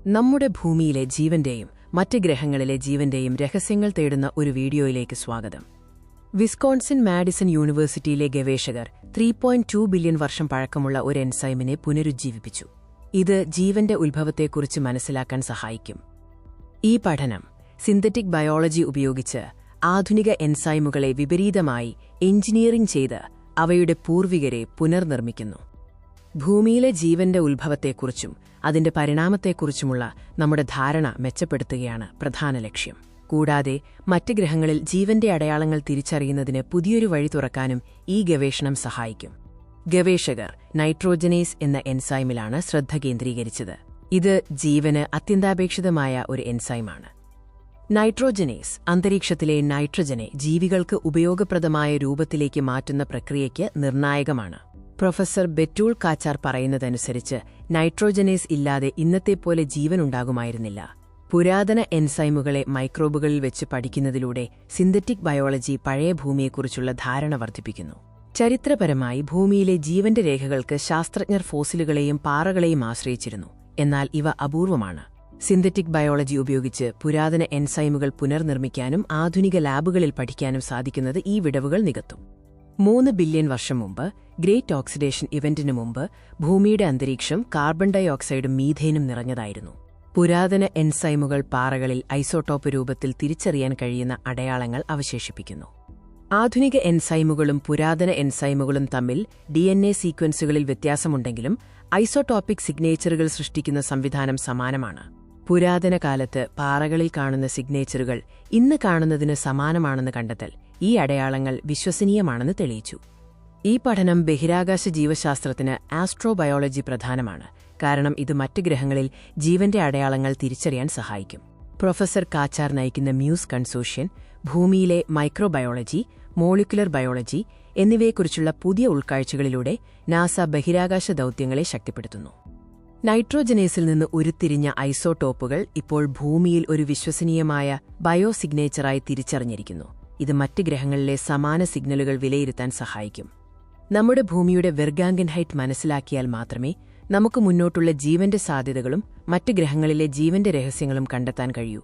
നമ്മുടെ ഭൂമിയിലെ ജീവന്റെയും മറ്റ് ഗ്രഹങ്ങളിലെ ജീവന്റെയും രഹസ്യങ്ങൾ തേടുന്ന ഒരു വീഡിയോയിലേക്ക് സ്വാഗതം. വിസ്കോൺസിൻ മാഡിസൺ യൂണിവേഴ്സിറ്റിയിലെ ഗവേഷകർ 3.2 ബില്യൺ വർഷം പഴക്കമുള്ള ഒരു എൻസൈമിനെ പുനരുജ്ജീവിപ്പിച്ചു. ഇത് ജീവന്റെ ഉത്ഭവത്തെക്കുറിച്ച് മനസ്സിലാക്കാൻ സഹായിക്കും. ഈ പഠനം സിന്തറ്റിക് ബയോളജി ഉപയോഗിച്ച് ആധുനിക എൻസൈമുകളെ വിപരീതമായി എഞ്ചിനീയറിംഗ് ചെയ്ത് അവയുടെ പൂർവികരെ പുനർനിർമ്മിക്കുന്നു. ഭൂമിയിലെ ജീവന്റെ ഉത്ഭവത്തെക്കുറിച്ചും അതിന്റെ പരിണാമത്തെക്കുറിച്ചുമുള്ള നമ്മുടെ ധാരണ മെച്ചപ്പെടുത്തുകയാണ് പ്രധാന ലക്ഷ്യം. കൂടാതെ മറ്റ് ഗ്രഹങ്ങളിൽ ജീവന്റെ അടയാളങ്ങൾ തിരിച്ചറിയുന്നതിന് പുതിയൊരു വഴി തുറക്കാനും ഈ ഗവേഷണം സഹായിക്കും. ഗവേഷകർ നൈട്രോജനേസ് എന്ന എൻസൈമിലാണ് ശ്രദ്ധ കേന്ദ്രീകരിച്ചത്. ഇത് ജീവന് അത്യന്താപേക്ഷിതമായ ഒരു എൻസൈമാണ്. നൈട്രോജനേസ് അന്തരീക്ഷത്തിലെ നൈട്രജനെ ജീവികൾക്ക് ഉപയോഗപ്രദമായ രൂപത്തിലേക്ക് മാറ്റുന്ന പ്രക്രിയയ്ക്ക് നിർണായകമാണ്. പ്രൊഫസർ ബെറ്റൂൾ കാച്ചാർ പറയുന്നതനുസരിച്ച് നൈട്രോജനേസ് ഇല്ലാതെ ഇന്നത്തെപ്പോലെ ജീവനുണ്ടാകുമായിരുന്നില്ല. പുരാതന എൻസൈമുകളെ മൈക്രോബുകളിൽ വെച്ച് പഠിക്കുന്നതിലൂടെ സിന്തറ്റിക് ബയോളജി പഴയ ഭൂമിയെക്കുറിച്ചുള്ള ധാരണ വർദ്ധിപ്പിക്കുന്നു. ചരിത്രപരമായി ഭൂമിയിലെ ജീവന്റെ രേഖകൾക്ക് ശാസ്ത്രജ്ഞർ ഫോസിലുകളെയും പാറകളെയും ആശ്രയിച്ചിരുന്നു. എന്നാൽ ഇവ അപൂർവമാണ്. സിന്തറ്റിക് ബയോളജി ഉപയോഗിച്ച് പുരാതന എൻസൈമുകൾ പുനർനിർമ്മിക്കാനും ആധുനിക ലാബുകളിൽ പഠിക്കാനും സാധിക്കുന്നത് ഈ വിടവുകൾ നികത്തും. 3 ബില്യൺ വർഷം മുമ്പ് ഗ്രേറ്റ് ഓക്സിഡേഷൻ ഇവന്റിനു മുമ്പ് ഭൂമിയുടെ അന്തരീക്ഷം കാർബൺ ഡൈ ഓക്സൈഡും മീഥേനും നിറഞ്ഞതായിരുന്നു. പുരാതന എൻസൈമുകൾ പാറകളിൽ ഐസോട്ടോപ്പ് രൂപത്തിൽ തിരിച്ചറിയാൻ കഴിയുന്ന അടയാളങ്ങൾ അവശേഷിപ്പിക്കുന്നു. ആധുനിക എൻസൈമുകളും പുരാതന എൻസൈമുകളും തമ്മിൽ DNA സീക്വൻസുകളിൽ വ്യത്യാസമുണ്ടെങ്കിലും ഐസോടോപ്പിക് സിഗ്നേച്ചറുകൾ സൃഷ്ടിക്കുന്ന സംവിധാനം സമാനമാണ്. പുരാതന കാലത്ത് പാറകളിൽ കാണുന്ന സിഗ്നേച്ചറുകൾ ഇന്ന് കാണുന്നതിന് സമാനമാണെന്ന് കണ്ടെത്തൽ ഈ അടയാളങ്ങൾ വിശ്വസനീയമാണെന്ന് തെളിയിച്ചു. ഈ പഠനം ബഹിരാകാശ ജീവശാസ്ത്രത്തിന് ആസ്ട്രോബയോളജി പ്രധാനമാണ്, കാരണം ഇത് മറ്റ് ഗ്രഹങ്ങളിൽ ജീവന്റെ അടയാളങ്ങൾ തിരിച്ചറിയാൻ സഹായിക്കും. പ്രൊഫസർ കാച്ചാർ നയിക്കുന്ന മ്യൂസ് കൺസോർഷ്യം ഭൂമിയിലെ മൈക്രോബയോളജി, മോളിക്കുലർ ബയോളജി എന്നിവയെക്കുറിച്ചുള്ള പുതിയ ഉൾക്കാഴ്ചകളിലൂടെ നാസ ബഹിരാകാശ ദൗത്യങ്ങളെ ശക്തിപ്പെടുത്തുന്നു. നൈട്രോജനേസിൽ നിന്ന് ഉരുത്തിരിഞ്ഞ ഐസോടോപ്പുകൾ ഇപ്പോൾ ഭൂമിയിൽ ഒരു വിശ്വസനീയമായ ബയോസിഗ്നേച്ചറായി തിരിച്ചറിഞ്ഞിരിക്കുന്നു. ഇത് മറ്റ് ഗ്രഹങ്ങളിലെ സമാന സിഗ്നലുകൾ വിലയിരുത്താൻ സഹായിക്കും. നമ്മുടെ ഭൂമിയുടെ വെർഗാംഗൻഹൈറ്റ് മനസ്സിലാക്കിയാൽ മാത്രമേ നമുക്ക് മുന്നോട്ടുള്ള ജീവന്റെ സാധ്യതകളും മറ്റ് ഗ്രഹങ്ങളിലെ ജീവന്റെ രഹസ്യങ്ങളും കണ്ടെത്താൻ കഴിയൂ.